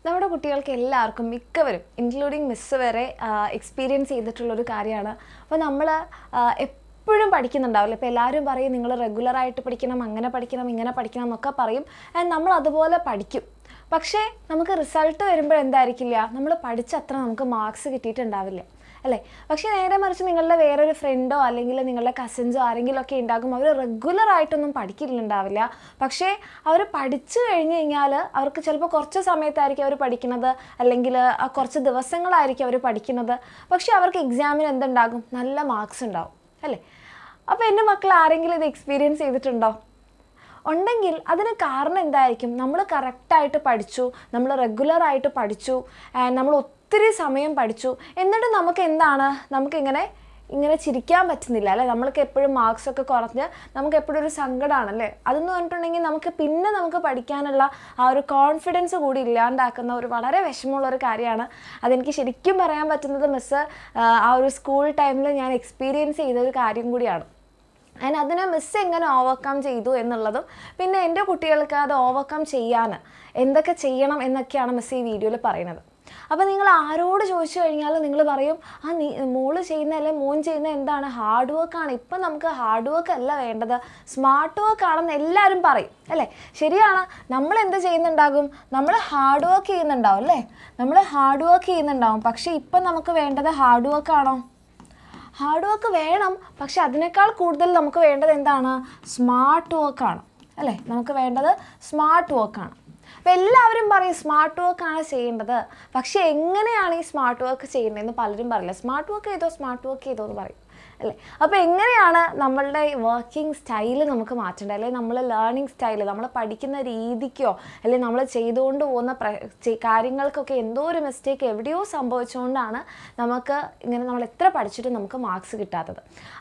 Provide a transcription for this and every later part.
നമ്മുടെ കുട്ടികൾക്ക് എല്ലാവർക്കും മിക്കവരും ഇൻക്ലൂഡിങ് മിസ് വരെ എക്സ്പീരിയൻസ് ചെയ്തിട്ടുള്ളൊരു കാര്യമാണ്. അപ്പോൾ നമ്മൾ എപ്പോഴും പഠിക്കുന്നുണ്ടാവില്ല. ഇപ്പോൾ എല്ലാവരും പറയും നിങ്ങൾ റെഗുലറായിട്ട് പഠിക്കണം, അങ്ങനെ പഠിക്കണം, ഇങ്ങനെ പഠിക്കണം എന്നൊക്കെ പറയും. ആൻഡ് നമ്മൾ അതുപോലെ പഠിക്കും. പക്ഷേ നമുക്ക് റിസൾട്ട് വരുമ്പോൾ എന്തായിരിക്കില്ല, നമ്മൾ പഠിച്ച അത്ര നമുക്ക് മാർക്സ് കിട്ടിയിട്ടുണ്ടാവില്ല അല്ലേ. പക്ഷേ നേരെ മറിച്ച് നിങ്ങളുടെ വേറൊരു ഫ്രണ്ടോ അല്ലെങ്കിൽ നിങ്ങളുടെ കസിൻസോ ആരെങ്കിലും ഒക്കെ ഉണ്ടാകും, അവർ റെഗുലറായിട്ടൊന്നും പഠിക്കുന്നുണ്ടാവില്ല. പക്ഷേ അവർ പഠിച്ചു കഴിഞ്ഞ് കഴിഞ്ഞാൽ അവർക്ക് ചിലപ്പോൾ കുറച്ച് സമയത്തായിരിക്കും അവർ പഠിക്കുന്നത്, അല്ലെങ്കിൽ കുറച്ച് ദിവസങ്ങളായിരിക്കും അവർ പഠിക്കുന്നത്. പക്ഷേ അവർക്ക് എക്സാമിന് എന്തുണ്ടാകും, നല്ല മാർക്സ് ഉണ്ടാവും അല്ലേ. അപ്പോൾ എൻ്റെ മക്കൾ ആരെങ്കിലും ഇത് എക്സ്പീരിയൻസ് ചെയ്തിട്ടുണ്ടോ? ഉണ്ടെങ്കിൽ അതിന് കാരണം എന്തായിരിക്കും, നമ്മൾ കറക്റ്റായിട്ട് പഠിച്ചു, നമ്മൾ റെഗുലറായിട്ട് പഠിച്ചു, നമ്മൾ ഒത്തിരി സമയം പഠിച്ചു, എന്നിട്ട് നമുക്ക് എന്താണ്, നമുക്കിങ്ങനെ ചിരിക്കാൻ പറ്റുന്നില്ല അല്ലേ. നമ്മൾക്ക് എപ്പോഴും മാർക്സൊക്കെ കുറഞ്ഞ് നമുക്ക് എപ്പോഴും ഒരു സങ്കടമാണല്ലേ. അതെന്ന് പറഞ്ഞിട്ടുണ്ടെങ്കിൽ നമുക്ക് പഠിക്കാനുള്ള ആ ഒരു കോൺഫിഡൻസ് കൂടി ഇല്ലാണ്ടാക്കുന്ന ഒരു വളരെ വിഷമമുള്ളൊരു കാര്യമാണ്. അതെനിക്ക് ശരിക്കും പറയാൻ പറ്റുന്നത് മിസ്സ് ആ ഒരു സ്കൂൾ ടൈമിൽ ഞാൻ എക്സ്പീരിയൻസ് ചെയ്തൊരു കാര്യം കൂടിയാണ്. ആൻഡ് അതിനെ മിസ് എങ്ങനെ ഓവർകം ചെയ്തു എന്നുള്ളതും പിന്നെ എൻ്റെ കുട്ടികൾക്ക് അത് ഓവർകം ചെയ്യാൻ എന്തൊക്കെ ചെയ്യണം എന്നൊക്കെയാണ് മിസ് ഈ വീഡിയോയിൽ പറയുന്നത്. അപ്പോൾ നിങ്ങൾ ആരോട് ചോദിച്ചു കഴിഞ്ഞാൽ നിങ്ങൾ പറയും, മോള് ചെയ്യുന്ന അല്ലെങ്കിൽ മോൻ ചെയ്യുന്ന എന്താണ്, ഹാർഡ് വർക്കാണ്. ഇപ്പം നമുക്ക് ഹാർഡ് വർക്ക് അല്ല വേണ്ടത്, സ്മാർട്ട് വർക്ക് ആണെന്ന് എല്ലാവരും പറയും അല്ലേ. ശരിയാണ്, നമ്മൾ എന്ത് ചെയ്യുന്നുണ്ടാകും, നമ്മൾ ഹാർഡ് വർക്ക് ചെയ്യുന്നുണ്ടാവും അല്ലേ, നമ്മൾ ഹാർഡ് വർക്ക് ചെയ്യുന്നുണ്ടാവും. പക്ഷേ ഇപ്പം നമുക്ക് വേണ്ടത് ഹാർഡ് വർക്കാണോ? ഹാർഡ് വർക്ക് വേണം, പക്ഷെ അതിനേക്കാൾ കൂടുതൽ നമുക്ക് വേണ്ടത് എന്താണ്, സ്മാർട്ട് വർക്കാണ് അല്ലേ. നമുക്ക് വേണ്ടത് സ്മാർട്ട് വർക്കാണ്. അപ്പോൾ എല്ലാവരും പറയും സ്മാർട്ട് വർക്കാണ് ചെയ്യേണ്ടത്, പക്ഷേ എങ്ങനെയാണ് ഈ സ്മാർട്ട് വർക്ക് ചെയ്യേണ്ടതെന്ന് പലരും പറയില്ല. സ്മാർട്ട് വർക്ക് ചെയ്തോ എന്ന് പറയും അല്ലേ. അപ്പോൾ എങ്ങനെയാണ് നമ്മളുടെ വർക്കിംഗ് സ്റ്റൈല് നമുക്ക് മാറ്റേണ്ടത്, അല്ലെങ്കിൽ നമ്മൾ ലേണിംഗ് സ്റ്റൈല്, നമ്മൾ പഠിക്കുന്ന രീതിക്കോ അല്ലെങ്കിൽ നമ്മൾ ചെയ്തുകൊണ്ട് പോകുന്ന കാര്യങ്ങൾക്കൊക്കെ എന്തോ ഒരു മിസ്റ്റേക്ക് എവിടെയോ സംഭവിച്ചുകൊണ്ടാണ് നമുക്ക് നമ്മൾ എത്ര പഠിച്ചിട്ടും നമുക്ക് മാർക്സ് കിട്ടാത്തത്.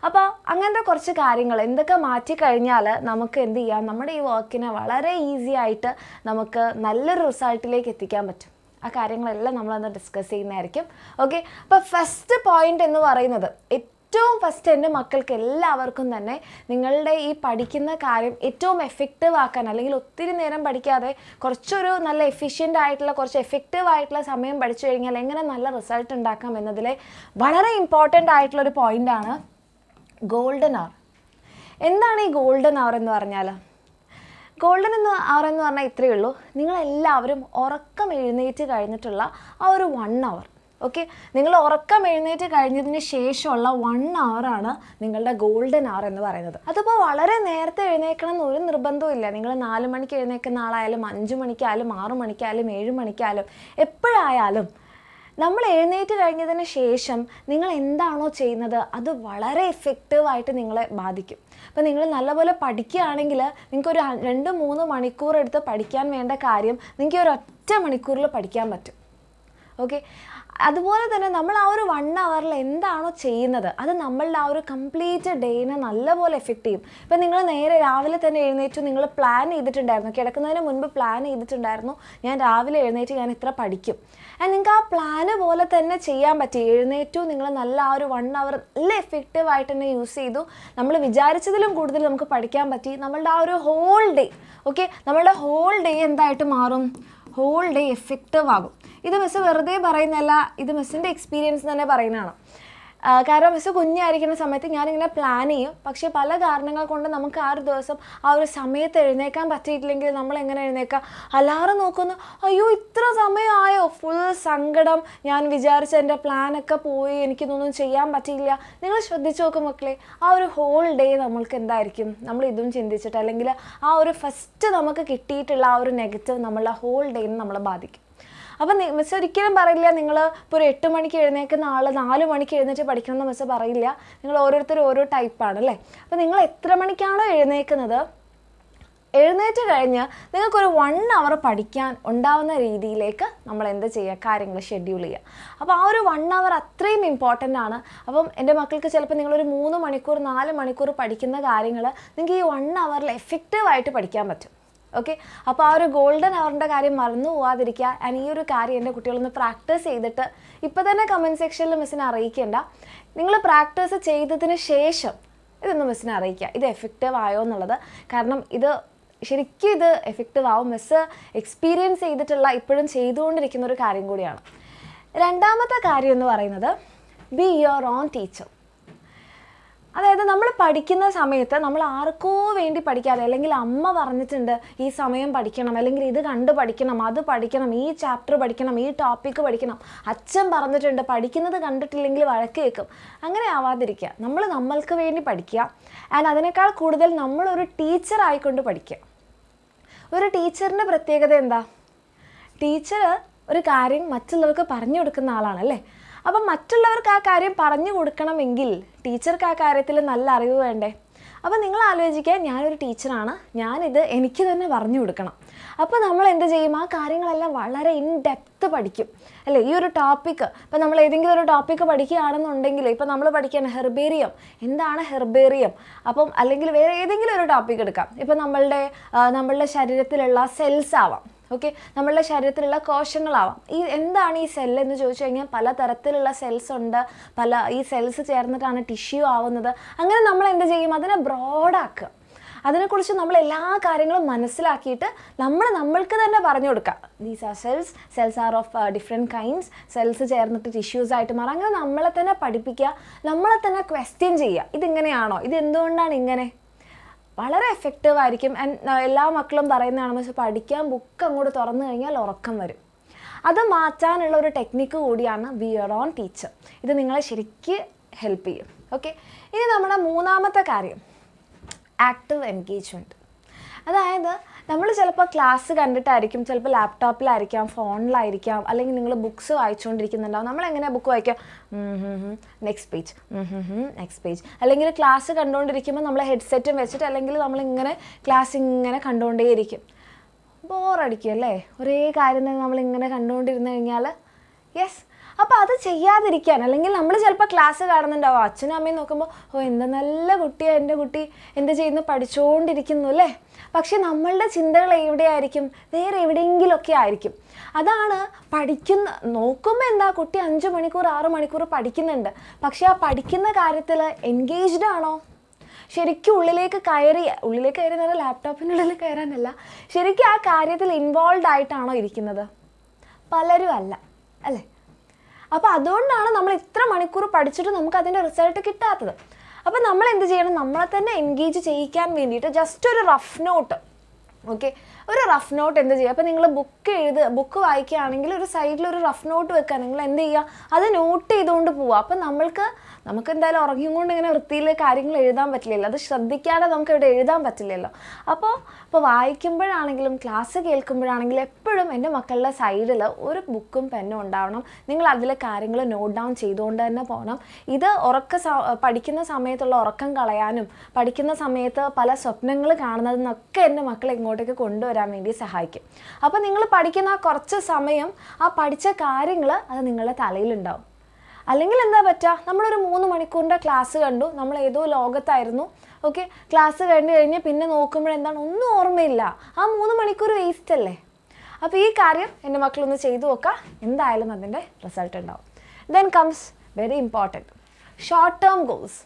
അപ്പോൾ അങ്ങനത്തെ കുറച്ച് കാര്യങ്ങൾ എന്തൊക്കെ മാറ്റിക്കഴിഞ്ഞാൽ നമുക്ക് എന്ത് ചെയ്യാം, നമ്മുടെ ഈ വർക്കിനെ വളരെ ഈസി ആയിട്ട് നമുക്ക് നല്ലൊരു റിസൾട്ടിലേക്ക് എത്തിക്കാൻ പറ്റും. ആ കാര്യങ്ങളെല്ലാം നമ്മളന്ന് ഡിസ്കസ് ചെയ്യുന്നതായിരിക്കും. ഓക്കെ, അപ്പോൾ ഫസ്റ്റ് പോയിന്റ് എന്ന് പറയുന്നത്, ഏറ്റവും ഫസ്റ്റ് എൻ്റെ മക്കൾക്ക് എല്ലാവർക്കും തന്നെ നിങ്ങളുടെ ഈ പഠിക്കുന്ന കാര്യം ഏറ്റവും എഫക്റ്റീവ് ആക്കാൻ, അല്ലെങ്കിൽ ഒത്തിരി നേരം പഠിക്കാതെ കുറച്ചൊരു നല്ല എഫിഷ്യൻ്റ് ആയിട്ടുള്ള കുറച്ച് എഫക്റ്റീവ് ആയിട്ടുള്ള സമയം പഠിച്ചു കഴിഞ്ഞാൽ എങ്ങനെ നല്ല റിസൾട്ട് ഉണ്ടാക്കാം എന്നതിലെ വളരെ ഇമ്പോർട്ടൻ്റ് ആയിട്ടുള്ളൊരു പോയിൻ്റാണ് ഗോൾഡൻ അവർ. എന്താണ് ഈ ഗോൾഡൻ അവർ എന്ന് പറഞ്ഞാൽ? ഗോൾഡൻ അവർ എന്ന് പറഞ്ഞാൽ ഇത്രയേ ഉള്ളൂ, നിങ്ങളെല്ലാവരും ഉറക്കം എഴുന്നേറ്റ് കഴിഞ്ഞിട്ടുള്ള ആ ഒരു 1 hour. ഓക്കെ, നിങ്ങൾ ഉറക്കം എഴുന്നേറ്റ് കഴിഞ്ഞതിന് ശേഷമുള്ള 1 hour നിങ്ങളുടെ ഗോൾഡൻ അവർ എന്ന് പറയുന്നത്. അതിപ്പോൾ വളരെ നേരത്തെ എഴുന്നേക്കണം എന്നൊരു നിർബന്ധവും ഇല്ല. നിങ്ങൾ 4 മണിക്ക് എഴുന്നേൽക്കുന്ന ആളായാലും 5 മണിക്കായാലും 6 മണിക്കായാലും 7 മണിക്കായാലും എപ്പോഴായാലും നമ്മൾ എഴുന്നേറ്റ് കഴിഞ്ഞതിന് ശേഷം നിങ്ങൾ എന്താണോ ചെയ്യുന്നത് അത് വളരെ എഫക്റ്റീവായിട്ട് നിങ്ങളെ ബാധിക്കും. അപ്പോൾ നിങ്ങൾ നല്ലപോലെ പഠിക്കുകയാണെങ്കിൽ നിങ്ങൾക്കൊരു 2-3 മണിക്കൂർ എടുത്ത് പഠിക്കാൻ വേണ്ട കാര്യം നിങ്ങൾക്ക് ഒരു ഒറ്റ മണിക്കൂറിൽ പഠിക്കാൻ പറ്റും. ഓക്കെ, അതുപോലെ തന്നെ നമ്മൾ ആ ഒരു 1 hour എന്താണോ ചെയ്യുന്നത് അത് നമ്മളുടെ ആ ഒരു കംപ്ലീറ്റ് ഡേനെ നല്ലപോലെ എഫക്റ്റ് ചെയ്യും. ഇപ്പം നിങ്ങൾ നേരെ രാവിലെ തന്നെ എഴുന്നേറ്റു, നിങ്ങൾ പ്ലാൻ ചെയ്തിട്ടുണ്ടായിരുന്നു, കിടക്കുന്നതിന് മുൻപ് പ്ലാൻ ചെയ്തിട്ടുണ്ടായിരുന്നു, ഞാൻ രാവിലെ എഴുന്നേറ്റ് ഞാൻ ഇത്ര പഠിക്കും. നിങ്ങൾക്ക് ആ പ്ലാന് പോലെ തന്നെ ചെയ്യാൻ പറ്റി. എഴുന്നേറ്റു, നിങ്ങൾ നല്ല ആ ഒരു 1 hour നല്ല എഫക്റ്റീവായിട്ട് തന്നെ യൂസ് ചെയ്തു, നമ്മൾ വിചാരിച്ചതിലും കൂടുതൽ നമുക്ക് പഠിക്കാൻ പറ്റി. നമ്മളുടെ ആ ഒരു ഹോൾ ഡേ, ഓക്കെ, നമ്മളുടെ ഹോൾ ഡേ എന്തായിട്ട് മാറും, ഹോൾ ഡേ എഫക്റ്റീവ് ആകും. ഇത് മിസ് വെറുതെ പറയുന്നതല്ല, ഇത് മിസ്സിൻ്റെ എക്സ്പീരിയൻസ് തന്നെ പറയുന്നതാണ്. കാരണം മിസ് കുഞ്ഞായിരിക്കുന്ന സമയത്ത് ഞാനിങ്ങനെ പ്ലാൻ ചെയ്യും, പക്ഷേ പല കാരണങ്ങൾ കൊണ്ട് നമുക്ക് ആ ഒരു ദിവസം ആ ഒരു സമയത്ത് എഴുന്നേക്കാൻ പറ്റിയിട്ടില്ലെങ്കിൽ നമ്മൾ എങ്ങനെ എഴുന്നേക്കാം, അലാറം നോക്കുന്നു, അയ്യോ ഇത്ര സമയമായോ, ഫുൾ സങ്കടം, ഞാൻ വിചാരിച്ച എൻ്റെ പ്ലാനൊക്കെ പോയി, എനിക്കിതൊന്നും ചെയ്യാൻ പറ്റിയില്ല. നിങ്ങൾ ശ്രദ്ധിച്ച് നോക്കും മക്കളെ, ആ ഒരു ഹോൾ ഡേ നമ്മൾക്ക് എന്തായിരിക്കും, നമ്മൾ ഇതും ചിന്തിച്ചിട്ട്, അല്ലെങ്കിൽ ആ ഒരു ഫസ്റ്റ് നമുക്ക് കിട്ടിയിട്ടുള്ള ആ ഒരു നെഗറ്റീവ് നമ്മളുടെ ഹോൾ ഡേനെ നമ്മളെ ബാധിക്കും. അപ്പം മിസ് ഒരിക്കലും പറയില്ല നിങ്ങൾ ഇപ്പോൾ ഒരു 8 മണിക്ക് എഴുന്നേൽക്കുന്ന ആൾ 4 മണിക്ക് എഴുന്നേറ്റ് പഠിക്കണമെന്ന് മിസ് പറയില്ല. നിങ്ങൾ ഓരോരുത്തരും ഓരോ ടൈപ്പാണ് അല്ലേ. അപ്പോൾ നിങ്ങൾ എത്ര മണിക്കാണോ എഴുന്നേൽക്കുന്നത്, എഴുന്നേറ്റ് കഴിഞ്ഞ് നിങ്ങൾക്കൊരു 1 hour പഠിക്കാൻ ഉണ്ടാവുന്ന രീതിയിലേക്ക് നമ്മൾ എന്ത് ചെയ്യുക, കാര്യങ്ങൾ ഷെഡ്യൂൾ ചെയ്യുക. അപ്പോൾ ആ ഒരു 1 hour അത്രയും ഇമ്പോർട്ടൻ്റ് ആണ്. അപ്പം എൻ്റെ മക്കൾക്ക് ചിലപ്പോൾ നിങ്ങളൊരു 3 മണിക്കൂർ 4 മണിക്കൂർ പഠിക്കുന്ന കാര്യങ്ങൾ നിങ്ങൾക്ക് ഈ 1 hour എഫക്റ്റീവായിട്ട് പഠിക്കാൻ പറ്റും. ഓക്കെ, അപ്പോൾ ആ ഒരു ഗോൾഡൻ അവറിൻ്റെ കാര്യം മറന്നു പോവാതിരിക്കുക. ആൻഡ് ഈ ഒരു കാര്യം എൻ്റെ കുട്ടികളൊന്ന് പ്രാക്ടീസ് ചെയ്തിട്ട് ഇപ്പോൾ തന്നെ കമൻറ്റ് സെക്ഷനിൽ മിസ്സിനെ അറിയിക്കേണ്ട, നിങ്ങൾ പ്രാക്ടീസ് ചെയ്തതിന് ശേഷം ഇതൊന്ന് മിസ്സിനെ അറിയിക്കുക, ഇത് എഫക്റ്റീവ് ആയോ എന്നുള്ളത്. കാരണം ഇത് ശരിക്കും ഇത് എഫക്റ്റീവ് ആവും. മിസ്സ് എക്സ്പീരിയൻസ് ചെയ്തിട്ടുള്ള ഇപ്പോഴും ചെയ്തുകൊണ്ടിരിക്കുന്ന ഒരു കാര്യം കൂടിയാണ്. രണ്ടാമത്തെ കാര്യം എന്ന് പറയുന്നത് ബി യുവർ ഓൺ ടീച്ചർ. അതായത് നമ്മൾ പഠിക്കുന്ന സമയത്ത് നമ്മൾ ആർക്കോ വേണ്ടി പഠിക്കാതെ, അല്ലെങ്കിൽ അമ്മ പറഞ്ഞിട്ടുണ്ട് ഈ സമയം പഠിക്കണം, അല്ലെങ്കിൽ ഇത് കണ്ട് പഠിക്കണം, അത് പഠിക്കണം, ഈ ചാപ്റ്റർ പഠിക്കണം, ഈ ടോപ്പിക്ക് പഠിക്കണം, അച്ഛൻ പറഞ്ഞിട്ടുണ്ട്, പഠിക്കുന്നത് കണ്ടിട്ടില്ലെങ്കിൽ വഴക്ക് കേൾക്കും, അങ്ങനെ ആവാതിരിക്കുക. നമ്മൾക്ക് വേണ്ടി പഠിക്കുക. ആൻഡ് അതിനേക്കാൾ കൂടുതൽ നമ്മളൊരു ടീച്ചർ ആയിക്കൊണ്ട് പഠിക്കുക. ഒരു ടീച്ചറിൻ്റെ പ്രത്യേകത എന്താ? ടീച്ചർ ഒരു കാര്യം മറ്റുള്ളവർക്ക് പറഞ്ഞു കൊടുക്കുന്ന ആളാണല്ലേ. അപ്പം മറ്റുള്ളവർക്ക് ആ കാര്യം പറഞ്ഞു കൊടുക്കണമെങ്കിൽ ടീച്ചർക്ക് ആ കാര്യത്തിൽ നല്ല അറിവ് വേണ്ടേ? അപ്പം നിങ്ങൾ ആലോചിക്കുക, ഞാനൊരു ടീച്ചറാണ്, ഞാനിത് എനിക്ക് തന്നെ പറഞ്ഞു കൊടുക്കണം. അപ്പോൾ നമ്മൾ എന്ത് ചെയ്യും? ആ കാര്യങ്ങളെല്ലാം വളരെ ഇൻ ഡെപ്ത് പഠിക്കും അല്ലേ. ഈ ഒരു ടോപ്പിക്ക് ഇപ്പം നമ്മൾ ഏതെങ്കിലും ഒരു ടോപ്പിക്ക് പഠിക്കുകയാണെന്നുണ്ടെങ്കിൽ, ഇപ്പം നമ്മൾ പഠിക്കുകയാണ് ഹെർബേറിയം, എന്താണ് ഹെർബേറിയം, അപ്പം അല്ലെങ്കിൽ വേറെ ഏതെങ്കിലും ഒരു ടോപ്പിക്ക് എടുക്കാം. ഇപ്പം നമ്മളുടെ ശരീരത്തിലുള്ള സെൽസ് ആവാം, ഓക്കെ, നമ്മളുടെ ശരീരത്തിലുള്ള കോശങ്ങളാവാം. എന്താണ് ഈ സെല്ല് എന്ന് ചോദിച്ചു കഴിഞ്ഞാൽ പല തരത്തിലുള്ള സെൽസ് ഉണ്ട്, ഈ സെൽസ് ചേർന്നിട്ടാണ് ടിഷ്യൂ ആവുന്നത്. അങ്ങനെ നമ്മൾ എന്ത് ചെയ്യും? അതിനെ ബ്രോഡാക്കുക. അതിനെക്കുറിച്ച് നമ്മൾ എല്ലാ കാര്യങ്ങളും മനസ്സിലാക്കിയിട്ട് നമ്മൾക്ക് തന്നെ പറഞ്ഞു കൊടുക്കുക. These are cells are of different kinds, cells ചേർന്നിട്ട് ടിഷ്യൂസ് ആയിട്ട് മാറും. അങ്ങനെ നമ്മളെ തന്നെ പഠിപ്പിക്കുക, നമ്മളെ തന്നെ ക്വസ്റ്റ്യൻ ചെയ്യുക. ഇതിങ്ങനെയാണോ? ഇത് എന്തുകൊണ്ടാണ് ഇങ്ങനെ? വളരെ എഫക്റ്റീവ് ആയിരിക്കും. എല്ലാ മക്കളും പറയുന്നതാണ്, പക്ഷേ പഠിക്കാൻ ബുക്ക് അങ്ങോട്ട് തുറന്നു കഴിഞ്ഞാൽ ഉറക്കം വരും. അത് മാറ്റാനുള്ള ഒരു ടെക്നിക്ക് കൂടിയാണ് ബി യുവർ ഓൺ ടീച്ചർ. ഇത് നിങ്ങളെ ശരിക്ക് ഹെൽപ്പ് ചെയ്യും. ഓക്കെ, ഇനി നമ്മുടെ മൂന്നാമത്തെ കാര്യം ആക്റ്റീവ് എൻഗേജ്മെൻറ്റ്. അതായത് നമ്മൾ ചിലപ്പോൾ ക്ലാസ് കണ്ടിട്ടായിരിക്കും, ചിലപ്പോൾ ലാപ്ടോപ്പിലായിരിക്കാം, ഫോണിലായിരിക്കാം, അല്ലെങ്കിൽ നിങ്ങൾ ബുക്സ് വായിച്ചുകൊണ്ടിരിക്കുന്നുണ്ടാവും. നമ്മളെങ്ങനെയാണ് ബുക്ക് വായിക്കുക? Next page, next page. അല്ലെങ്കിൽ ക്ലാസ് കണ്ടുകൊണ്ടിരിക്കുമ്പോൾ നമ്മൾ ഹെഡ്സെറ്റും വെച്ചിട്ട്, അല്ലെങ്കിൽ നമ്മളിങ്ങനെ ക്ലാസ് ഇങ്ങനെ കണ്ടുകൊണ്ടേയിരിക്കും. ബോറടിക്കും അല്ലേ? ഒരേ കാര്യം തന്നെ നമ്മളിങ്ങനെ കണ്ടുകൊണ്ടിരുന്നു കഴിഞ്ഞാൽ. യെസ്, അപ്പോൾ അത് ചെയ്യാതിരിക്കാൻ, അല്ലെങ്കിൽ നമ്മൾ ചിലപ്പോൾ ക്ലാസ് കാണുന്നുണ്ടാവും, അച്ഛനും അമ്മയും നോക്കുമ്പോൾ എന്താ നല്ല കുട്ടിയാണ് എൻ്റെ കുട്ടി, എന്ത് ചെയ്യുന്നു, പഠിച്ചുകൊണ്ടിരിക്കുന്നു അല്ലേ. പക്ഷെ നമ്മളുടെ ചിന്തകൾ എവിടെയായിരിക്കും? വേറെ എവിടെയെങ്കിലുമൊക്കെ ആയിരിക്കും. അതാണ് നോക്കുമ്പോൾ എന്താ, കുട്ടി 5 മണിക്കൂർ 6 മണിക്കൂർ പഠിക്കുന്നുണ്ട്, പക്ഷെ ആ പഠിക്കുന്ന കാര്യത്തിൽ എൻഗേജ്ഡ് ആണോ? ശരിക്കും ഉള്ളിലേക്ക് കയറി എന്ന് പറഞ്ഞാൽ ലാപ്ടോപ്പിനുള്ളിൽ കയറാനല്ല, ശരിക്കും ആ കാര്യത്തിൽ ഇൻവോൾവ് ആയിട്ടാണോ ഇരിക്കുന്നത്? പലരും അല്ല അല്ലേ. അപ്പോൾ അതുകൊണ്ടാണ് നമ്മൾ ഇത്ര മണിക്കൂർ പഠിച്ചിട്ട് നമുക്ക് അതിൻ്റെ റിസൾട്ട് കിട്ടാത്തത്. അപ്പോൾ നമ്മൾ എന്ത് ചെയ്യണം? നമ്മളെ തന്നെ എൻഗേജ് ചെയ്യിക്കാൻ വേണ്ടിയിട്ട് ജസ്റ്റ് ഒരു റഫ് നോട്ട്, ഓക്കെ, ഒരു റഫ് നോട്ട് എന്ത് ചെയ്യുക? അപ്പോൾ നിങ്ങൾ ബുക്ക് വായിക്കുകയാണെങ്കിൽ ഒരു സൈഡിൽ ഒരു റഫ് നോട്ട് വെക്കുക. നിങ്ങൾ എന്ത് ചെയ്യുക? അത് നോട്ട് ചെയ്തുകൊണ്ട് പോവുക. അപ്പം നമുക്ക് എന്തായാലും ഉറങ്ങിയും കൊണ്ട് ഇങ്ങനെ വൃത്തിയിൽ കാര്യങ്ങൾ എഴുതാൻ പറ്റില്ലല്ലോ, അത് ശ്രദ്ധിക്കാതെ നമുക്ക് ഇവിടെ എഴുതാൻ പറ്റില്ലല്ലോ. അപ്പോൾ വായിക്കുമ്പോഴാണെങ്കിലും ക്ലാസ് കേൾക്കുമ്പോഴാണെങ്കിലും എപ്പോഴും എൻ്റെ മക്കളുടെ സൈഡിൽ ഒരു ബുക്കും പെന്നും ഉണ്ടാവണം. നിങ്ങൾ അതിലെ കാര്യങ്ങൾ നോട്ട് ഡൗൺ ചെയ്തുകൊണ്ട് തന്നെ പോകണം. ഇത് പഠിക്കുന്ന സമയത്തുള്ള ഉറക്കം കളയാനും പഠിക്കുന്ന സമയത്ത് പല സ്വപ്നങ്ങൾ കാണുന്നതെന്നൊക്കെ എൻ്റെ മക്കളെ ഇങ്ങോട്ടേക്ക് കൊണ്ടുവരാൻ വേണ്ടി സഹായിക്കും. അപ്പോൾ നിങ്ങൾ പഠിക്കുന്ന കുറച്ച് സമയം ആ പഠിച്ച കാര്യങ്ങൾ അത് നിങ്ങളുടെ തലയിലുണ്ടാവും. അല്ലെങ്കിൽ എന്താ പറ്റുക? നമ്മളൊരു 3 മണിക്കൂറിൻ്റെ ക്ലാസ് കണ്ടു, നമ്മൾ ഏതോ ലോകത്തായിരുന്നു, ഓക്കെ, ക്ലാസ് കഴിഞ്ഞ് പിന്നെ നോക്കുമ്പോഴെന്താണ്, ഒന്നും ഓർമ്മയില്ല. ആ 3 മണിക്കൂർ വേസ്റ്റ് അല്ലേ. അപ്പോൾ ഈ കാര്യം എൻ്റെ മക്കളൊന്ന് ചെയ്തു നോക്കുക, എന്തായാലും അതിൻ്റെ റിസൾട്ട് ഉണ്ടാവും. Then comes very important short term goals.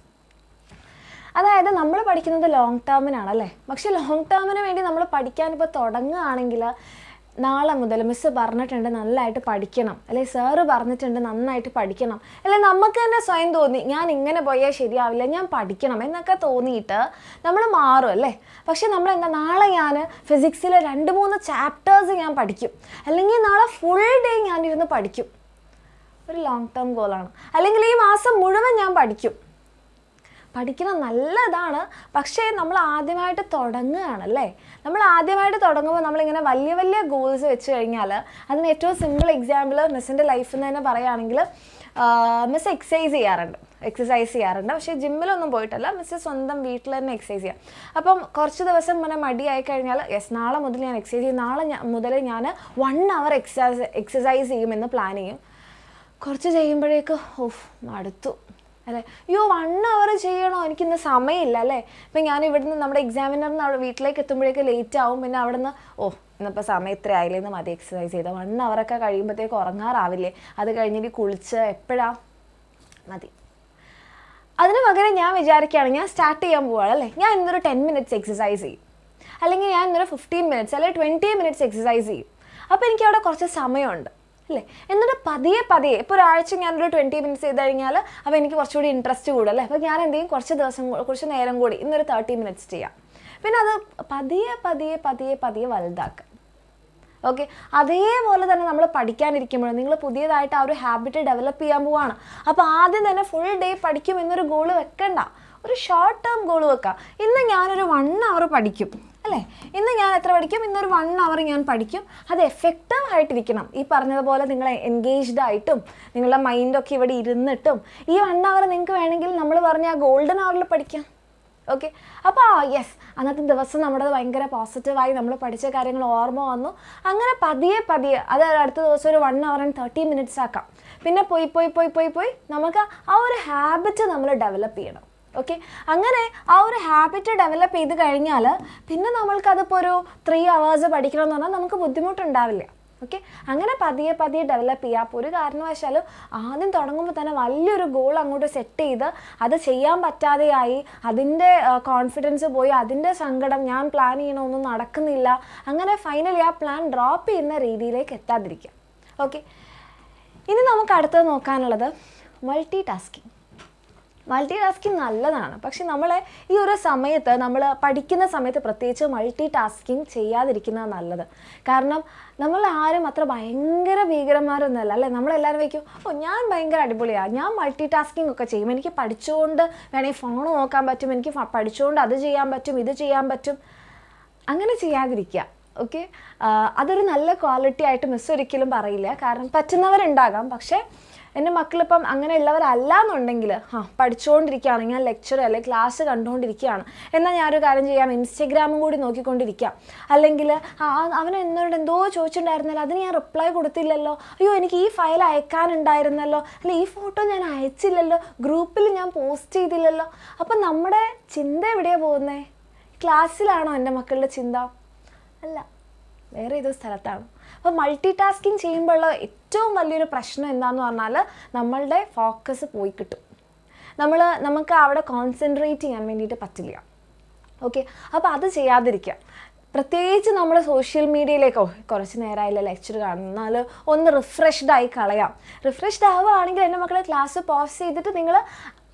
അതായത് നമ്മൾ പഠിക്കുന്നത് ലോങ് ടേമിനാണല്ലേ. പക്ഷേ ലോങ് ടേമിന് വേണ്ടി നമ്മൾ പഠിക്കാനിപ്പോൾ തുടങ്ങുകയാണെങ്കിൽ നാളെ മുതൽ മിസ്സ് പറഞ്ഞിട്ടുണ്ട് നല്ലതായിട്ട് പഠിക്കണം, അല്ലെങ്കിൽ സാറ് പറഞ്ഞിട്ടുണ്ട് നന്നായിട്ട് പഠിക്കണം, അല്ലെങ്കിൽ നമുക്ക് തന്നെ സ്വയം തോന്നി ഞാൻ ഇങ്ങനെ പോയാൽ ശരിയാവില്ല, ഞാൻ പഠിക്കണം എന്നൊക്കെ തോന്നിയിട്ട് നമ്മൾ മാറും അല്ലേ. പക്ഷെ നമ്മളെന്താ, നാളെ ഞാൻ ഫിസിക്സിലെ 2-3 ചാപ്റ്റേഴ്സ് ഞാൻ പഠിക്കും, അല്ലെങ്കിൽ നാളെ ഫുൾ ഡേ ഞാനിരുന്ന് പഠിക്കും. ഒരു ലോങ് ടേം ഗോളാണ്. അല്ലെങ്കിൽ ഈ മാസം മുഴുവൻ ഞാൻ പഠിക്കണം നല്ലതാണ്. പക്ഷേ നമ്മൾ ആദ്യമായിട്ട് തുടങ്ങുകയാണല്ലേ. നമ്മൾ ആദ്യമായിട്ട് തുടങ്ങുമ്പോൾ നമ്മളിങ്ങനെ വലിയ വലിയ ഗോൾസ് വെച്ച് കഴിഞ്ഞാൽ, അതിന് ഏറ്റവും സിമ്പിൾ എക്സാമ്പിൾ മിസ്സിൻ്റെ ലൈഫിൽ നിന്ന് തന്നെ പറയുകയാണെങ്കിൽ, മിസ് എക്സസൈസ് ചെയ്യാറുണ്ട്. പക്ഷേ ജിമ്മിലൊന്നും പോയിട്ടല്ല, മിസ് സ്വന്തം വീട്ടിൽ തന്നെ എക്സസൈസ് ചെയ്യാം. അപ്പം കുറച്ച് ദിവസം ഇങ്ങനെ മടിയായി കഴിഞ്ഞാൽ, നാളെ മുതൽ ഞാൻ എക്സസൈസ് ചെയ്യും, നാളെ മുതൽ ഞാൻ 1 hour എക്സസൈസ് ചെയ്യുമെന്ന് പ്ലാൻ ചെയ്യും. കുറച്ച് ചെയ്യുമ്പോഴേക്ക് മടുത്തു അല്ലേ, 1 hour ചെയ്യണോ, എനിക്കിന്ന് സമയമില്ല അല്ലേ. ഇപ്പം ഞാൻ ഇവിടുന്ന് നമ്മുടെ എക്സാമിനറിന് അവിടെ വീട്ടിലേക്ക് എത്തുമ്പോഴേക്ക് ലേറ്റ് ആവും. പിന്നെ അവിടെ നിന്ന് ഇന്നിപ്പോൾ സമയം ഇത്ര ആയില്ലേന്ന് മതി എക്സസൈസ് ചെയ്താൽ, 1 hour ഒക്കെ കഴിയുമ്പോഴത്തേക്ക് ഉറങ്ങാറാവില്ലേ. അത് കഴിഞ്ഞിട്ട് കുളിച്ച് എപ്പോഴാ മതി. അതിന് പകരം ഞാൻ വിചാരിക്കുകയാണ്, ഞാൻ സ്റ്റാർട്ട് ചെയ്യാൻ പോവുകയാണ് അല്ലേ, ഞാൻ ഇന്നൊരു 10 minutes എക്സസൈസ് ചെയ്യും. അല്ലെങ്കിൽ ഞാൻ ഇന്നൊരു 15 മിനിറ്റ്സ് അല്ലെങ്കിൽ 20 മിനിറ്റ്സ് എക്സസൈസ് ചെയ്യും. അപ്പോൾ എനിക്ക് അവിടെ കുറച്ച് സമയമുണ്ട് അല്ലേ. എന്നിട്ട് പതിയെ ഇപ്പോൾ ഒരാഴ്ച ഞാനൊരു 20 മിനിറ്റ്സ് ചെയ്ത് കഴിഞ്ഞാൽ അപ്പോൾ എനിക്ക് കുറച്ചുകൂടി ഇൻട്രസ്റ്റ് കൂടും അല്ലേ. അപ്പോൾ ഞാൻ എന്തെങ്കിലും കുറച്ച് നേരം കൂടി ഇന്നൊരു 30 മിനിറ്റ്സ് ചെയ്യാം. പിന്നെ അത് പതിയെ വലുതാക്കുക. ഓക്കെ, അതേപോലെ തന്നെ നമ്മൾ പഠിക്കാനിരിക്കുമ്പോൾ നിങ്ങൾ പുതിയതായിട്ട് ആ ഒരു ഹാബിറ്റ് ഡെവലപ്പ് ചെയ്യാൻ പോവാണ്. അപ്പോൾ ആദ്യം തന്നെ ഫുൾ ഡേ പഠിക്കും എന്നൊരു ഗോൾ വെക്കണ്ട, ഒരു ഷോർട്ട് ടേം ഗോൾ വെക്കുക. ഇന്ന് ഞാനൊരു 1 അവർ പഠിക്കും അല്ലേ. ഇന്ന് ഞാൻ എത്ര പഠിക്കും? ഇന്നൊരു 1 അവർ ഞാൻ പഠിക്കും. അത് എഫക്റ്റീവ് ആയിട്ടിരിക്കണം. ഈ പറഞ്ഞതുപോലെ നിങ്ങൾ എൻഗേജ്ഡ് ആയിട്ടും നിങ്ങളുടെ മൈൻഡൊക്കെ ഇവിടെ ഇരുന്നിട്ടും ഈ 1 അവർ നിങ്ങൾക്ക് വേണമെങ്കിൽ നമ്മൾ പറഞ്ഞ ആ ഗോൾഡൻ അവറിൽ പഠിക്കാം. ഓക്കെ, അപ്പോൾ യെസ്, അന്നത്തെ ദിവസം നമ്മുടെ ഭയങ്കര പോസിറ്റീവായി നമ്മൾ പഠിച്ച കാര്യങ്ങൾ ഓർമ്മ വന്നു. അങ്ങനെ പതിയെ അത് അടുത്ത ദിവസം ഒരു 1 അവർ 30 മിനിറ്റ്സ് ആക്കാം. പിന്നെ പോയി നമുക്ക് ആ ഒരു ഹാബിറ്റ് നമ്മൾ ഡെവലപ്പ് ചെയ്യണം. ഓക്കെ, അങ്ങനെ ആ ഒരു ഹാബിറ്റ് ഡെവലപ്പ് ചെയ്ത് കഴിഞ്ഞാൽ പിന്നെ നമ്മൾക്കതിപ്പോൾ ഒരു 3 അവേഴ്സ് പഠിക്കണം എന്ന് പറഞ്ഞാൽ നമുക്ക് ബുദ്ധിമുട്ടുണ്ടാവില്ല. ഓക്കെ, അങ്ങനെ പതിയെ ഡെവലപ്പ് ചെയ്യുക. അപ്പോൾ ഒരു കാരണവശാലും ആദ്യം തുടങ്ങുമ്പോൾ തന്നെ വലിയൊരു ഗോൾ അങ്ങോട്ട് സെറ്റ് ചെയ്ത് അത് ചെയ്യാൻ പറ്റാതെയായി അതിൻ്റെ കോൺഫിഡൻസ് പോയി, അതിൻ്റെ സങ്കടം, ഞാൻ പ്ലാൻ ചെയ്യണമൊന്നും നടക്കുന്നില്ല, അങ്ങനെ ഫൈനലി ആ പ്ലാൻ ഡ്രോപ്പ് ചെയ്യുന്ന രീതിയിലേക്ക് എത്താതിരിക്കുക. ഓക്കെ, ഇനി നമുക്ക് അടുത്തത് നോക്കാനുള്ളത് മൾട്ടി ടാസ്കിങ് നല്ലതാണ്. പക്ഷെ നമ്മളെ ഈ ഒരു സമയത്ത് നമ്മൾ പഠിക്കുന്ന സമയത്ത് പ്രത്യേകിച്ച് മൾട്ടി ടാസ്കിങ് ചെയ്യാതിരിക്കുന്നതാണ് നല്ലത്. കാരണം നമ്മൾ ആരും അത്ര ഭയങ്കര ഭീകരന്മാരൊന്നുമല്ല അല്ലേ. നമ്മളെല്ലാവരും വയ്ക്കും, ഞാൻ ഭയങ്കര അടിപൊളിയാണ്, ഞാൻ മൾട്ടി ടാസ്കിങ് ഒക്കെ ചെയ്യും, എനിക്ക് പഠിച്ചുകൊണ്ട് വേണമെങ്കിൽ ഫോൺ നോക്കാൻ പറ്റും, എനിക്ക് പഠിച്ചുകൊണ്ട് അത് ചെയ്യാൻ പറ്റും, ഇത് ചെയ്യാൻ പറ്റും. അങ്ങനെ ചെയ്യാതിരിക്കുക. ഓക്കെ, അതൊരു നല്ല ക്വാളിറ്റി ആയിട്ട് മിസ് ഒരിക്കലും പറയില്ല. കാരണം പറ്റുന്നവരുണ്ടാകാം, പക്ഷേ എൻ്റെ മക്കളിപ്പം അങ്ങനെയുള്ളവരല്ല എന്നുണ്ടെങ്കിൽ പഠിച്ചുകൊണ്ടിരിക്കുകയാണ്, ഞാൻ ലെക്ചർ അല്ലെങ്കിൽ ക്ലാസ് കണ്ടുകൊണ്ടിരിക്കുകയാണ്, എന്നാൽ ഞാനൊരു കാര്യം ചെയ്യാം, ഇൻസ്റ്റഗ്രാമും കൂടി നോക്കിക്കൊണ്ടിരിക്കാം. അല്ലെങ്കിൽ അവൻ എന്നോട് എന്തോ ചോദിച്ചിട്ടുണ്ടായിരുന്നല്ലോ, അതിന് ഞാൻ റിപ്ലൈ കൊടുത്തില്ലല്ലോ, അയ്യോ എനിക്ക് ഈ ഫയൽ അയക്കാനുണ്ടായിരുന്നല്ലോ, അല്ല ഈ ഫോട്ടോ ഞാൻ അയച്ചില്ലല്ലോ, ഗ്രൂപ്പിൽ ഞാൻ പോസ്റ്റ് ചെയ്തില്ലല്ലോ. അപ്പം നമ്മുടെ ചിന്ത എവിടെയാണ് പോകുന്നത്? ക്ലാസ്സിലാണോ എൻ്റെ മക്കളുടെ ചിന്ത? അല്ല, വേറെ ഏതോ സ്ഥലത്താണ്. അപ്പോൾ മൾട്ടി ടാസ്കിങ് ചെയ്യുമ്പോഴുള്ള ഏറ്റവും വലിയൊരു പ്രശ്നം എന്താണെന്ന് പറഞ്ഞാൽ നമ്മളുടെ ഫോക്കസ് പോയി കിട്ടും. നമുക്ക് അവിടെ കോൺസെൻട്രേറ്റ് ചെയ്യാൻ വേണ്ടിയിട്ട് പറ്റില്ല. ഓക്കെ, അപ്പോൾ അത് ചെയ്യാതിരിക്കുക. പ്രത്യേകിച്ച് നമ്മൾ സോഷ്യൽ മീഡിയയിലേക്കോ കുറച്ച് നേരമായില്ല ലെക്ചർ കാണുന്നാൽ ഒന്ന് റിഫ്രഷ്ഡ് ആയി കളയാം. റിഫ്രഷ്ഡ് ആവുകയാണെങ്കിൽ എൻ്റെ മക്കളെ ക്ലാസ് പോസ് ചെയ്തിട്ട് നിങ്ങൾ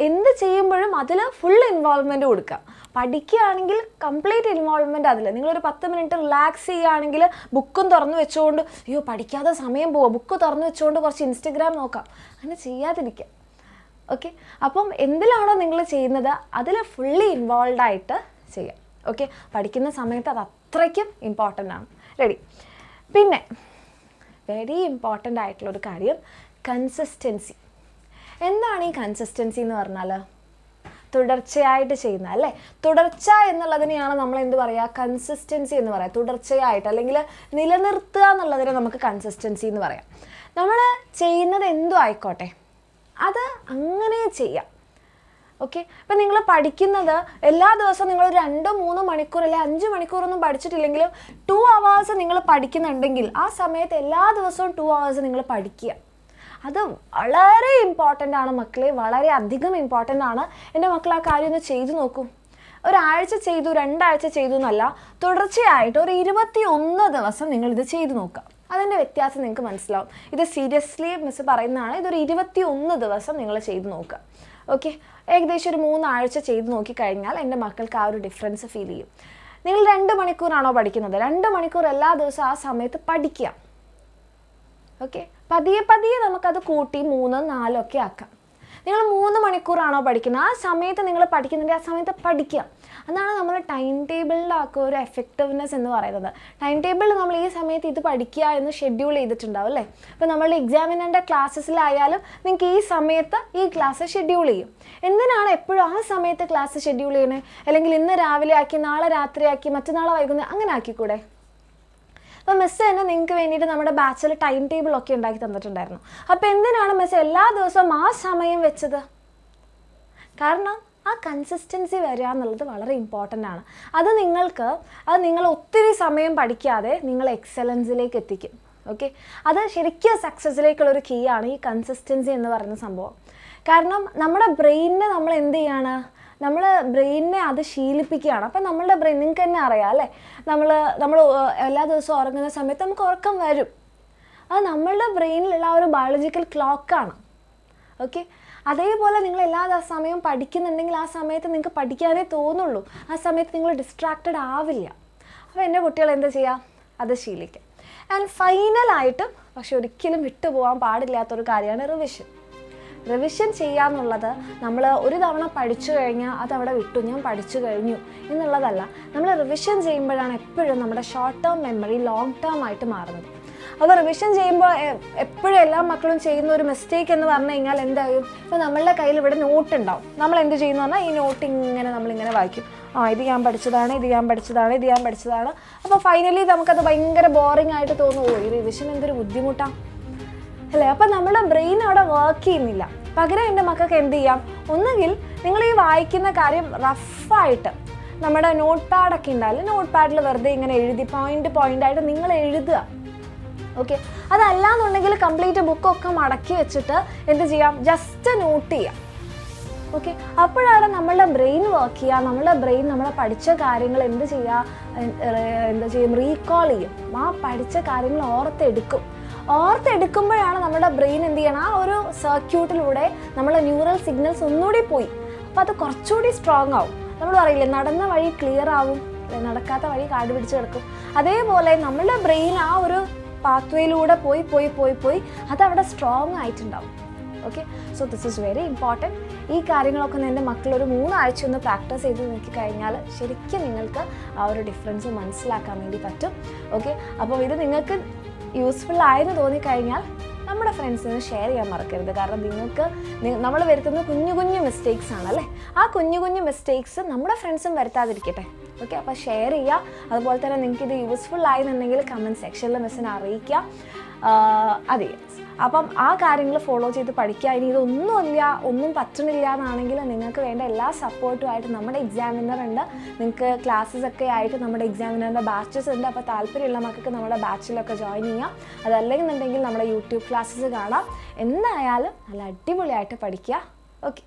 എന്ത് ചെയ്യുമ്പോഴും അതിൽ ഫുൾ ഇൻവോൾവ്മെൻറ്റ് കൊടുക്കുക. പഠിക്കുകയാണെങ്കിൽ കംപ്ലീറ്റ് ഇൻവോൾവ്മെൻറ്റ് അതിൽ. നിങ്ങളൊരു 10 മിനിറ്റ് റിലാക്സ് ചെയ്യുകയാണെങ്കിൽ ബുക്കും തുറന്നു വെച്ചുകൊണ്ട് അയ്യോ പഠിക്കാതെ സമയം പോവുക, ബുക്ക് തുറന്നു വെച്ചുകൊണ്ട് കുറച്ച് ഇൻസ്റ്റഗ്രാം നോക്കാം, അങ്ങനെ ചെയ്യാതിരിക്കുക. ഓക്കെ, അപ്പം എന്തിലാണോ നിങ്ങൾ ചെയ്യുന്നത് അതിൽ ഫുള്ളി ഇൻവോൾവ് ആയിട്ട് ചെയ്യാം. ഓക്കെ, പഠിക്കുന്ന സമയത്ത് അത് അത്രയ്ക്കും ഇമ്പോർട്ടൻ്റ് ആണ്. റെഡി. പിന്നെ വെരി ഇമ്പോർട്ടൻ്റ് ആയിട്ടുള്ളൊരു കാര്യം കൺസിസ്റ്റൻസി. എന്താണ് ഈ കൺസിസ്റ്റൻസി എന്ന് പറഞ്ഞാൽ? തുടർച്ചയായിട്ട് ചെയ്യുന്ന അല്ലേ. തുടർച്ച എന്നുള്ളതിനെയാണ് നമ്മൾ എന്ത് പറയുക? കൺസിസ്റ്റൻസി എന്ന് പറയാം. തുടർച്ചയായിട്ട് അല്ലെങ്കിൽ നിലനിർത്തുക എന്നുള്ളതിനെ നമുക്ക് കൺസിസ്റ്റൻസി എന്ന് പറയാം. നമ്മൾ ചെയ്യുന്നത് എന്തും ആയിക്കോട്ടെ അത് അങ്ങനെ ചെയ്യാം. ഓക്കെ, ഇപ്പം നിങ്ങൾ പഠിക്കുന്നത് എല്ലാ ദിവസവും നിങ്ങൾ 2-3 മണിക്കൂർ അല്ലെങ്കിൽ 5 മണിക്കൂറൊന്നും പഠിച്ചിട്ടില്ലെങ്കിലും 2 അവേഴ്സ് നിങ്ങൾ പഠിക്കുന്നുണ്ടെങ്കിൽ ആ സമയത്ത് എല്ലാ ദിവസവും 2 അവേഴ്സ് നിങ്ങൾ പഠിക്കുക. അത് വളരെ ഇമ്പോർട്ടൻ്റ് ആണ് മക്കളെ, വളരെ അധികം ഇമ്പോർട്ടൻ്റ് ആണ്. എൻ്റെ മക്കൾ ആ കാര്യം ഒന്ന് ചെയ്തു നോക്കൂ. ഒരാഴ്ച ചെയ്തു, 2 ആഴ്ച ചെയ്തു എന്നല്ല, തുടർച്ചയായിട്ട് ഒരു 21 ദിവസം നിങ്ങളിത് ചെയ്തു നോക്കുക. അതിൻ്റെ വ്യത്യാസം നിങ്ങൾക്ക് മനസ്സിലാവും. ഇത് സീരിയസ്ലി മിസ് പറയുന്നതാണ്. ഇതൊരു 21 ദിവസം നിങ്ങൾ ചെയ്തു നോക്കുക. ഓക്കെ, ഏകദേശം ഒരു 3 ആഴ്ച ചെയ്ത് നോക്കിക്കഴിഞ്ഞാൽ എൻ്റെ മക്കൾക്ക് ആ ഒരു ഡിഫറൻസ് ഫീൽ ചെയ്യും. നിങ്ങൾ 2 മണിക്കൂറാണോ പഠിക്കുന്നത്? 2 മണിക്കൂർ എല്ലാ ദിവസവും ആ സമയത്ത് പഠിക്കുക. ഓക്കെ, പതിയെ നമുക്കത് കൂട്ടി 3-4 ഒക്കെ ആക്കാം. നിങ്ങൾ 3 മണിക്കൂറാണോ പഠിക്കുന്നത്? ആ സമയത്ത് നിങ്ങൾ പഠിക്കുന്നുണ്ടെങ്കിൽ ആ സമയത്ത് പഠിക്കുക. അതാണ് നമ്മൾ ടൈം ടേബിളിലാക്കുക ഒരു എഫക്റ്റീവ്നെസ് എന്ന് പറയുന്നത്. ടൈം ടേബിളിൽ നമ്മൾ ഈ സമയത്ത് ഇത് പഠിക്കുക എന്ന് ഷെഡ്യൂൾ ചെയ്തിട്ടുണ്ടാവും അല്ലേ. ഇപ്പോൾ നമ്മളുടെ എക്സാമിനറിൻ്റെ ക്ലാസ്സസിലായാലും നിങ്ങൾക്ക് ഈ സമയത്ത് ഈ ക്ലാസ് ഷെഡ്യൂൾ ചെയ്യും. എന്തിനാണ് എപ്പോഴും ആ സമയത്ത് ക്ലാസ് ഷെഡ്യൂൾ ചെയ്യണേ? അല്ലെങ്കിൽ ഇന്ന് രാവിലെ ആക്കി, നാളെ രാത്രി ആക്കി, മറ്റന്നാളെ വൈകുന്നേരം അങ്ങനെ ആക്കിക്കൂടെ? അപ്പോൾ മിസ് തന്നെ നിങ്ങൾക്ക് വേണ്ടിയിട്ട് നമ്മുടെ ബാച്ചിൽ ടൈം ടേബിളൊക്കെ ഉണ്ടാക്കി തന്നിട്ടുണ്ടായിരുന്നു. അപ്പോൾ എന്തിനാണ് മിസ് എല്ലാ ദിവസവും ആ സമയം വെച്ചത്? കാരണം ആ കൺസിസ്റ്റൻസി വരിക എന്നുള്ളത് വളരെ ഇമ്പോർട്ടൻ്റ് ആണ്. അത് നിങ്ങൾ ഒത്തിരി സമയം പഠിക്കാതെ നിങ്ങൾ എക്സലൻസിലേക്ക് എത്തിക്കും. ഓക്കെ, അത് ശരിക്കും സക്സസ്സിലേക്കുള്ളൊരു കീ ആണ് ഈ കൺസിസ്റ്റൻസി എന്ന് പറയുന്ന സംഭവം. കാരണം നമ്മുടെ ബ്രെയിനിനെ നമ്മൾ എന്ത് ചെയ്യാണ്? നമ്മൾ ബ്രെയിനിനെ അത് ശീലിപ്പിക്കുകയാണ്. അപ്പം നമ്മളുടെ ബ്രെയിൻ നിങ്ങൾക്ക് തന്നെ അറിയാം അല്ലേ, നമ്മൾ എല്ലാ ദിവസവും ഉറങ്ങുന്ന സമയത്ത് നമുക്ക് ഉറക്കം വരും. അത് നമ്മളുടെ ബ്രെയിനിലുള്ള ആ ഒരു ബയോളജിക്കൽ ക്ലോക്കാണ്. ഓക്കെ, അതേപോലെ നിങ്ങൾ എല്ലാ സമയവും പഠിക്കുന്നുണ്ടെങ്കിൽ ആ സമയത്ത് നിങ്ങൾക്ക് പഠിക്കാനേ തോന്നുള്ളൂ. ആ സമയത്ത് നിങ്ങൾ ഡിസ്ട്രാക്റ്റഡ് ആവില്ല. അപ്പോൾ എൻ്റെ കുട്ടികൾ എന്താ ചെയ്യുക, അത് ശീലിക്കുക. ആൻഡ് ഫൈനലായിട്ട് പക്ഷെ ഒരിക്കലും വിട്ടുപോകാൻ പാടില്ലാത്തൊരു കാര്യമാണ് റിവിഷൻ. റിവിഷൻ ചെയ്യുക എന്നുള്ളത് നമ്മൾ ഒരു തവണ പഠിച്ചു കഴിഞ്ഞാൽ അതവിടെ വിട്ടു, ഞാൻ പഠിച്ചു കഴിഞ്ഞു എന്നുള്ളതല്ല. നമ്മൾ റിവിഷൻ ചെയ്യുമ്പോഴാണ് എപ്പോഴും നമ്മുടെ short term memory long term ആയിട്ട് മാറുന്നത്. അപ്പോൾ റിവിഷൻ ചെയ്യുമ്പോൾ എപ്പോഴും എല്ലാ മക്കളും ചെയ്യുന്ന ഒരു മിസ്റ്റേക്ക് എന്ന് പറഞ്ഞു കഴിഞ്ഞാൽ എന്തായാലും, ഇപ്പോൾ നമ്മളുടെ കയ്യിൽ ഇവിടെ നോട്ട് ഉണ്ടാവും. നമ്മൾ എന്ത് ചെയ്യുന്നു പറഞ്ഞാൽ ഈ നോട്ട് ഇങ്ങനെ നമ്മളിങ്ങനെ വായിക്കും. ഇത് ഞാൻ പഠിച്ചതാണ്, ഇത് ഞാൻ പഠിച്ചതാണ്, ഇത് ഞാൻ പഠിച്ചതാണ്. അപ്പോൾ ഫൈനലി നമുക്കത് ഭയങ്കര ബോറിംഗ് ആയിട്ട് തോന്നുമോ, ഈ റിവിഷൻ എന്തൊരു ബുദ്ധിമുട്ടാണ് അല്ലേ. അപ്പം നമ്മുടെ ബ്രെയിൻ അവിടെ വർക്ക് ചെയ്യുന്നില്ല. പകരം എൻ്റെ മക്കൾക്ക് എന്ത് ചെയ്യാം, ഒന്നുകിൽ നിങ്ങൾ ഈ വായിക്കുന്ന കാര്യം റഫായിട്ട് നമ്മുടെ നോട്ട് പാഡൊക്കെ ഉണ്ടാവില്ല, നോട്ട് പാഡിൽ വെറുതെ ഇങ്ങനെ എഴുതി പോയിൻ്റായിട്ട് നിങ്ങൾ എഴുതുക. ഓക്കെ, അതല്ലാന്നുണ്ടെങ്കിൽ കംപ്ലീറ്റ് ബുക്കൊക്കെ മടക്കി വെച്ചിട്ട് എന്ത് ചെയ്യാം, ജസ്റ്റ് നോട്ട് ചെയ്യാം. ഓക്കെ, അപ്പോഴാണ് നമ്മളുടെ ബ്രെയിൻ വർക്ക് ചെയ്യുക. നമ്മളുടെ ബ്രെയിൻ നമ്മളെ പഠിച്ച കാര്യങ്ങൾ എന്ത് ചെയ്യും, റീകോൾ ചെയ്യും. ആ പഠിച്ച കാര്യങ്ങൾ ഓർത്തെടുക്കുമ്പോഴാണ് നമ്മുടെ ബ്രെയിൻ എന്ത് ചെയ്യണം, ആ ഒരു സർക്യൂട്ടിലൂടെ നമ്മളെ ന്യൂറൽ സിഗ്നൽസ് ഒന്നുകൂടി പോയി. അപ്പോൾ അത് കുറച്ചുകൂടി സ്ട്രോങ് ആവും. നമ്മൾ പറയില്ലേ, നടന്ന വഴി ക്ലിയർ ആവും, നടക്കാത്ത വഴി കാട് പിടിച്ച് കിടക്കും. അതേപോലെ നമ്മളുടെ ബ്രെയിൻ ആ ഒരു പാത്വേയിലൂടെ പോയി അതവിടെ സ്ട്രോങ് ആയിട്ടുണ്ടാവും. Okay, so this is very important. ഈ കാര്യങ്ങളൊക്കെ എൻ്റെ മക്കൾ ഒരു 3 ആഴ്ച ഒന്ന് പ്രാക്ടീസ് ചെയ്ത് നോക്കിക്കഴിഞ്ഞാൽ ശരിക്കും നിങ്ങൾക്ക് ആ ഒരു ഡിഫറൻസ് മനസ്സിലാക്കാൻ വേണ്ടി പറ്റും. ഓക്കെ, അപ്പോൾ ഇത് നിങ്ങൾക്ക് യൂസ്ഫുൾ ആയെന്ന് തോന്നിക്കഴിഞ്ഞാൽ നമ്മുടെ ഫ്രണ്ട്സിന് ഷെയർ ചെയ്യാൻ മറക്കരുത്. കാരണം നമ്മൾ വരുത്തുന്ന കുഞ്ഞു മിസ്റ്റേക്സ് ആണല്ലേ, ആ കുഞ്ഞു മിസ്റ്റേക്സ് നമ്മുടെ ഫ്രണ്ട്സും വരുത്താതിരിക്കട്ടെ. ഓക്കെ, അപ്പോൾ ഷെയർ ചെയ്യുക. അതുപോലെ തന്നെ നിങ്ങൾക്ക് ഇത് യൂസ്ഫുൾ ആയെന്നുണ്ടെങ്കിൽ കമൻറ്റ് സെക്ഷനിൽ മിസ്സിനെ അറിയിക്കുക. അതെ, അപ്പം ആ കാര്യങ്ങൾ ഫോളോ ചെയ്ത് പഠിക്കുക. ഇനി ഒന്നും പറ്റണില്ല എന്നാണെങ്കിൽ നിങ്ങൾക്ക് വേണ്ട എല്ലാ സപ്പോർട്ടുമായിട്ട് നമ്മുടെ എക്സാമിനർ ഉണ്ട്. നിങ്ങൾക്ക് ക്ലാസ്സസ് ഒക്കെ ആയിട്ട് നമ്മുടെ എക്സാമിനറിൻ്റെ ബാച്ചസ് ഉണ്ട്. അപ്പോൾ താല്പര്യമുള്ള മക്കൾക്ക് നമ്മുടെ ബാച്ചിലൊക്കെ ജോയിൻ ചെയ്യാം. അതല്ലെങ്കിൽ നമ്മുടെ യൂട്യൂബ് ക്ലാസ്സസ് കാണാം. എന്തായാലും നല്ല അടിപൊളിയായിട്ട് പഠിക്കുക. ഓക്കെ.